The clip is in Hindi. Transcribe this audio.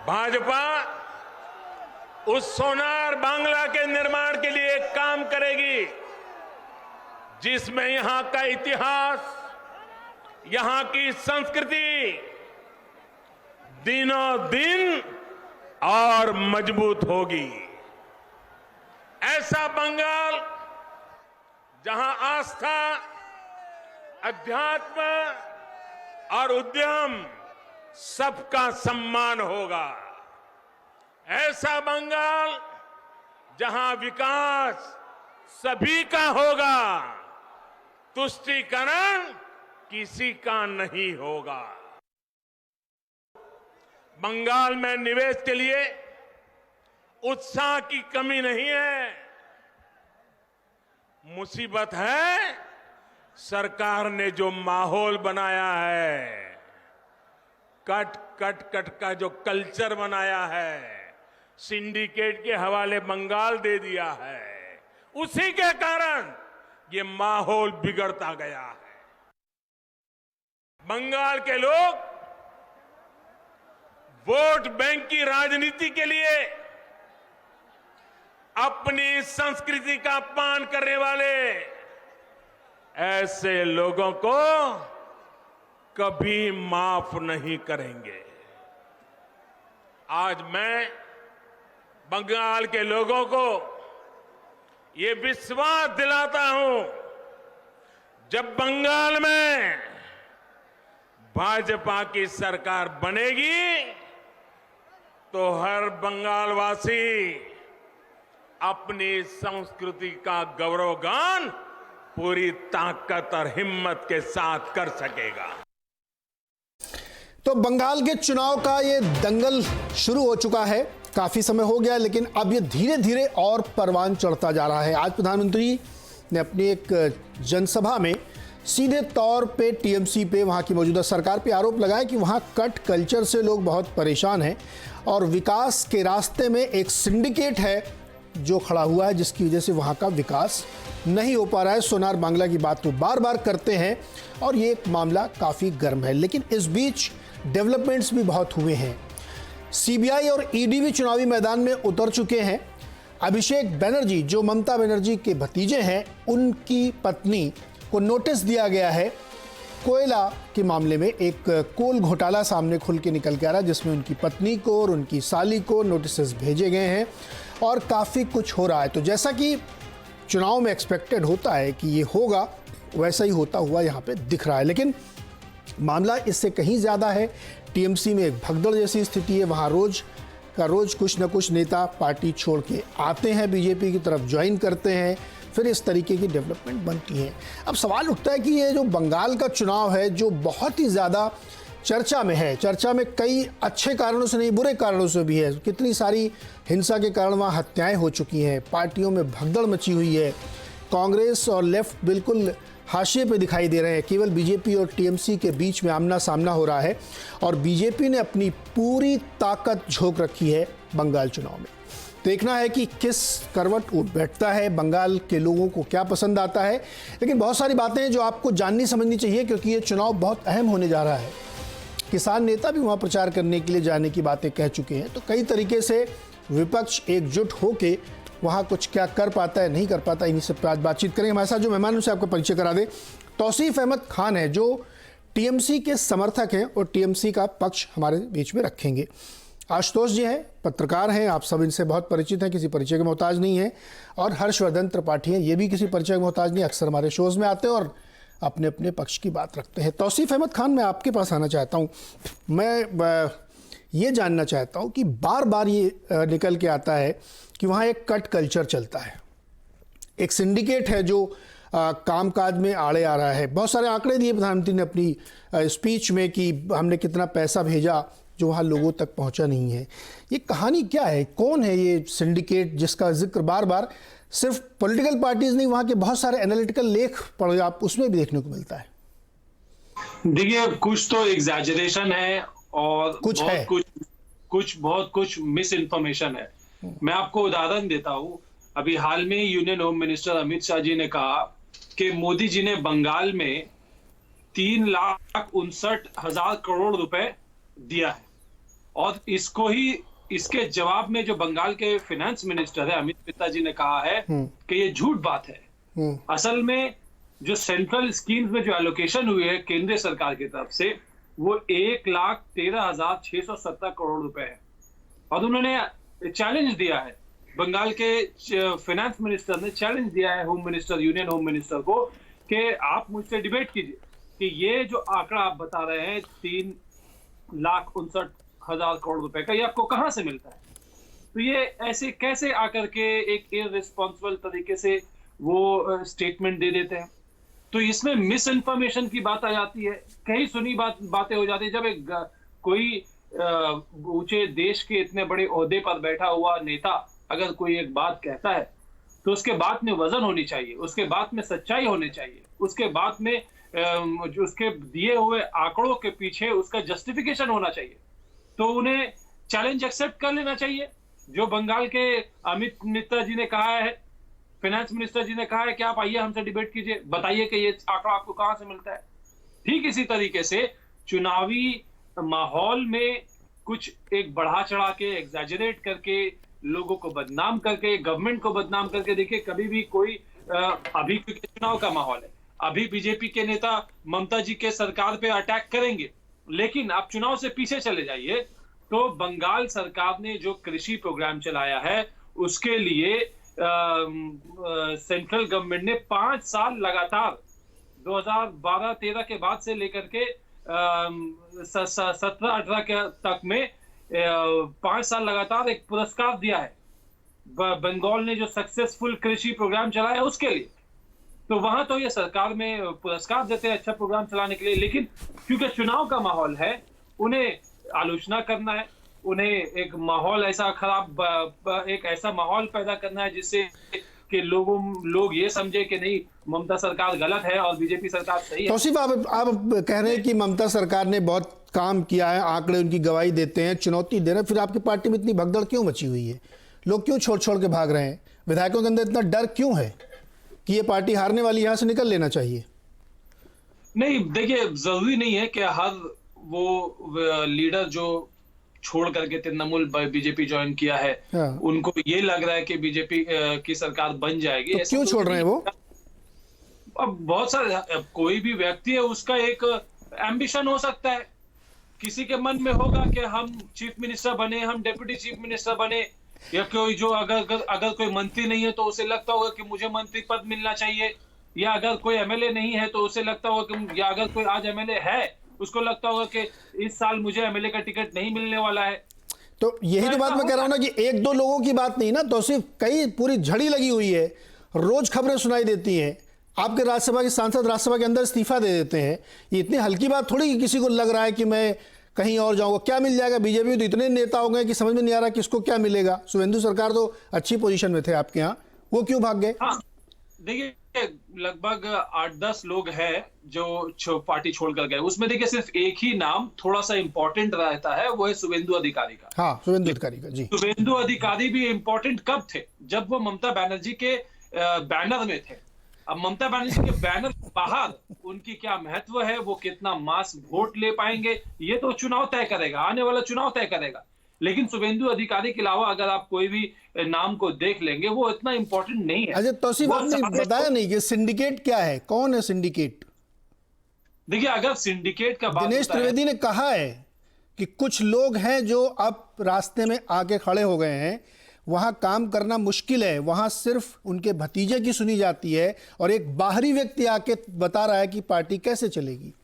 भाजपा उस सोनार बांग्ला के निर्माण के लिए काम करेगी जिसमें यहां का इतिहास, यहां की संस्कृति दिनों दिन और मजबूत होगी। ऐसा बंगाल जहां आस्था, अध्यात्म और उद्यम सबका सम्मान होगा। ऐसा बंगाल जहां विकास सभी का होगा, तुष्टीकरण किसी का नहीं होगा। बंगाल में निवेश के लिए उत्साह की कमी नहीं है। मुसीबत है सरकार ने जो माहौल बनाया है, कट कट कट का जो कल्चर बनाया है, सिंडिकेट के हवाले बंगाल दे दिया है, उसी के कारण ये माहौल बिगड़ता गया है। बंगाल के लोग वोट बैंक की राजनीति के लिए अपनी संस्कृति का अपमान करने वाले ऐसे लोगों को कभी माफ नहीं करेंगे। आज मैं बंगाल के लोगों को ये विश्वास दिलाता हूं, जब बंगाल में भाजपा की सरकार बनेगी तो हर बंगालवासी अपनी संस्कृति का गौरवगान पूरी ताकत और हिम्मत के साथ कर सकेगा। तो बंगाल के चुनाव का ये दंगल शुरू हो चुका है, काफी समय हो गया, लेकिन अब ये धीरे धीरे और परवान चढ़ता जा रहा है। आज प्रधानमंत्री ने अपनी एक जनसभा में सीधे तौर पे टीएमसी पे, वहां की मौजूदा सरकार पे आरोप लगाया कि वहां कट कल्चर से लोग बहुत परेशान हैं और विकास के रास्ते में एक सिंडिकेट है जो खड़ा हुआ है, जिसकी वजह से वहां का विकास नहीं हो पा रहा है। सोनार बांग्ला की बात वो बार बार करते हैं और ये एक मामला काफ़ी गर्म है। लेकिन इस बीच डेवलपमेंट्स भी बहुत हुए हैं। सीबीआई और ईडी भी चुनावी मैदान में उतर चुके हैं। अभिषेक बनर्जी जो ममता बनर्जी के भतीजे हैं, उनकी पत्नी को नोटिस दिया गया है। कोयला के मामले में एक कोल घोटाला सामने खुल के निकल के आ रहा है, जिसमें उनकी पत्नी को और उनकी साली को नोटिस भेजे गए हैं और काफ़ी कुछ हो रहा है। तो जैसा कि चुनाव में एक्सपेक्टेड होता है कि ये होगा, वैसा ही होता हुआ यहाँ पे दिख रहा है। लेकिन मामला इससे कहीं ज़्यादा है। टीएमसी में एक भगदड़ जैसी स्थिति है। वहाँ रोज का रोज कुछ न कुछ नेता पार्टी छोड़ के आते हैं, बीजेपी की तरफ ज्वाइन करते हैं, फिर इस तरीके की डेवलपमेंट बनती है। अब सवाल उठता है कि ये जो बंगाल का चुनाव है, जो बहुत ही ज़्यादा चर्चा में है, चर्चा में कई अच्छे कारणों से नहीं, बुरे कारणों से भी है। कितनी सारी हिंसा के कारण वहाँ हत्याएं हो चुकी हैं, पार्टियों में भगदड़ मची हुई है, कांग्रेस और लेफ्ट बिल्कुल हाशिए पे दिखाई दे रहे हैं। केवल बीजेपी और टीएमसी के बीच में आमना सामना हो रहा है और बीजेपी ने अपनी पूरी ताकत झोंक रखी है बंगाल चुनाव में। देखना है कि किस करवट उठ बैठता है, बंगाल के लोगों को क्या पसंद आता है। लेकिन बहुत सारी बातें हैं जो आपको जाननी समझनी चाहिए, क्योंकि ये चुनाव बहुत अहम होने जा रहा है। किसान नेता भी वहाँ प्रचार करने के लिए जाने की बातें कह चुके हैं। तो कई तरीके से विपक्ष एकजुट होके वहाँ कुछ क्या कर पाता है, नहीं कर पाता, इन्हीं सब पर आज बातचीत करेंगे। हमारे साथ जो मेहमान उनसे आपको परिचय करा दे, तौसीफ अहमद खान है जो टीएमसी के समर्थक हैं और टीएमसी का पक्ष हमारे बीच में रखेंगे। आशुतोष जी हैं, पत्रकार हैं, आप सब इनसे बहुत परिचित हैं, किसी परिचय के मोहताज नहीं हैं। और हर्षवर्धन त्रिपाठी हैं, ये भी किसी परिचय के मोहताज नहीं, अक्सर हमारे शोज़ में आते हैं और अपने अपने पक्ष की बात रखते हैं। तौसीफ अहमद खान, मैं आपके पास आना चाहता हूँ। मैं ये जानना चाहता हूँ कि बार बार ये निकल के आता है कि वहाँ एक कट कल्चर चलता है, एक सिंडिकेट है जो कामकाज में आड़े आ रहा है। बहुत सारे आंकड़े दिए प्रधानमंत्री ने अपनी स्पीच में कि हमने कितना पैसा भेजा जो वहाँ लोगों तक पहुँचा नहीं है। ये कहानी क्या है, कौन है ये सिंडिकेट जिसका जिक्र बार बार सिर्फ पॉलिटिकल पार्टीज नहीं, वहाँ के बहुत सारे एनालिटिकल लेख पढ़े आप, उसमें भी देखने को मिलता है? देखिए, कुछ तो एग्जैजरेशन है और बहुत कुछ मिस इन्फॉर्मेशन है। मैं आपको उदाहरण देता हूं। अभी हाल में union home minister Amit Shah ji ने कहा कि मोदी जी ने बंगाल में 3,59,000 करोड़ रुपए दिया है और इसके जवाब में जो बंगाल के फाइनेंस मिनिस्टर है अमित मित्रा जी ने कहा है कि ये झूठ बात है। असल में जो सेंट्रल स्कीम्स में जो एलोकेशन हुई है केंद्रीय सरकार की तरफ से वो 1,13,670 करोड़ रुपए है। और उन्होंने चैलेंज दिया है, बंगाल के फाइनेंस मिनिस्टर ने चैलेंज दिया है home minister, union home minister को कि आप मुझसे डिबेट कीजिए कि ये जो आंकड़ा आप बता रहे हैं 3,59,000 करोड़ रुपए का, ये आपको कहां से मिलता है। तो ये ऐसे कैसे आकर के एक इररिस्पॉन्सिबल तरीके से वो स्टेटमेंट दे देते हैं। तो इसमें मिस इन्फॉर्मेशन की बात आ जाती है, कहीं सुनी बातें हो जाती है। जब एक कोई ऊंचे देश के इतने बड़े ओहदे पर बैठा हुआ नेता अगर कोई एक बात कहता है तो उसके बात में वजन होनी चाहिए, उसके बात में सच्चाई होनी चाहिए, उसके बात में जो उसके दिए हुए आंकड़ों के पीछे उसका जस्टिफिकेशन होना चाहिए। तो उन्हें चैलेंज एक्सेप्ट कर लेना चाहिए। जो बंगाल के अमित मित्रा जी ने कहा है, फाइनेंस मिनिस्टर जी ने कहा है कि आप आइए हमसे डिबेट कीजिए, बताइए कि ये आंकड़ा आपको कहां से मिलता है। ठीक इसी तरीके से चुनावी माहौल में कुछ एक बढ़ा चढ़ा के एग्जैजरेट करके लोगों को बदनाम करके, गवर्नमेंट को बदनाम करके, देखिए कभी भी कोई अभी क्योंकि चुनाव का माहौल है, अभी बीजेपी के नेता ममता जी के सरकार पे अटैक करेंगे, लेकिन आप चुनाव से पीछे चले जाइए तो बंगाल सरकार ने जो कृषि प्रोग्राम चलाया है उसके लिए सेंट्रल गवर्नमेंट ने 5 साल लगातार 2012-13 के बाद से लेकर के 17-18 के तक में 5 साल लगातार एक पुरस्कार दिया है बंगाल ने जो सक्सेसफुल कृषि प्रोग्राम चलाया उसके लिए। तो वहां तो ये सरकार में पुरस्कार देते हैं अच्छा प्रोग्राम चलाने के लिए, लेकिन क्योंकि चुनाव का माहौल है उन्हें आलोचना करना है, उन्हें एक माहौल ऐसा खराब, एक ऐसा माहौल पैदा करना है जिससे कि लोग ये समझे कि नहीं ममता सरकार गलत है और बीजेपी सरकार सही है। तौसीफ, आप कह रहे हैं कि ममता सरकार ने बहुत काम किया है, आंकड़े उनकी गवाही देते हैं, चुनौती दे रहे हैं, फिर आपकी पार्टी में इतनी भगदड़ क्यों मची हुई है? लोग क्यों छोड़ छोड़ के भाग रहे हैं? विधायकों के अंदर इतना डर क्यों है कि ये पार्टी हारने वाली, यहां से निकल लेना चाहिए? नहीं, देखिए जरूरी नहीं है कि हर वो लीडर जो छोड़ करके तृणमूल बीजेपी ज्वाइन किया है उनको ये लग रहा है कि बीजेपी की सरकार बन जाएगी। तो क्यों छोड़ रहे हैं वो? अब बहुत सारे, कोई भी व्यक्ति है उसका एक एम्बिशन हो सकता है, किसी के मन में होगा कि हम चीफ मिनिस्टर बने, हम डिप्टी चीफ मिनिस्टर बने, या कोई जो अगर कोई मंत्री नहीं है तो उसे लगता होगा कि मुझे मंत्री पद मिलना चाहिए, या अगर कोई एमएलए नहीं है तो उसे लगता होगा कि, या अगर कोई आज एमएलए है उसको लगता होगा कि इस साल मुझे एमएलए का टिकट नहीं मिलने वाला है। तो यही तो बात मैं कह रहा हूं ना कि एक दो लोगों की बात नहीं ना, तो सिर्फ कई पूरी झड़ी लगी हुई है, रोज खबरें सुनाई देती हैं, आपके राज्यसभा के सांसद राज्यसभा के अंदर इस्तीफा दे देते हैं। ये इतनी हल्की बात थोड़ी कि किसी को लग रहा है कि मैं कहीं और जाऊंगा, क्या मिल जाएगा। बीजेपी में तो इतने नेता हो गए कि समझ में नहीं आ रहा किसको क्या मिलेगा। शुभेंदु सरकार तो अच्छी पोजीशन में थे आपके यहाँ, वो क्यों भाग गए? देखिए लगभग 8-10 लोग हैं जो पार्टी छोड़कर गए, उसमें देखिए सिर्फ एक ही नाम थोड़ा सा इंपॉर्टेंट रहता है, वो है शुभेंदु अधिकारी का। हाँ, शुभेंदु अधिकारी का। जी, शुभेंदु अधिकारी भी इंपॉर्टेंट कब थे? जब वो ममता बनर्जी के बैनर में थे। अब ममता बनर्जी के बैनर बाहर उनकी क्या महत्व है, वो कितना मास वोट ले पाएंगे, ये तो चुनाव तय करेगा, आने वाला चुनाव तय करेगा। लेकिन शुभेंदु अधिकारी के अलावा अगर आप कोई भी नाम को देख लेंगे वो इतना इंपॉर्टेंट नहीं है। अच्छा, तौसीफ आपने बताया नहीं कि सिंडिकेट क्या है, कौन है सिंडिकेट? देखिए अगर सिंडिकेट का बात, दिनेश त्रिवेदी ने कहा है कि कुछ लोग हैं जो अब रास्ते में आके खड़े हो गए हैं, वहां काम करना मुश्किल है, वहां सिर्फ उनके भतीजे की सुनी जाती है और एक बाहरी व्यक्ति आके बता रहा है कि पार्टी कैसे चलेगी।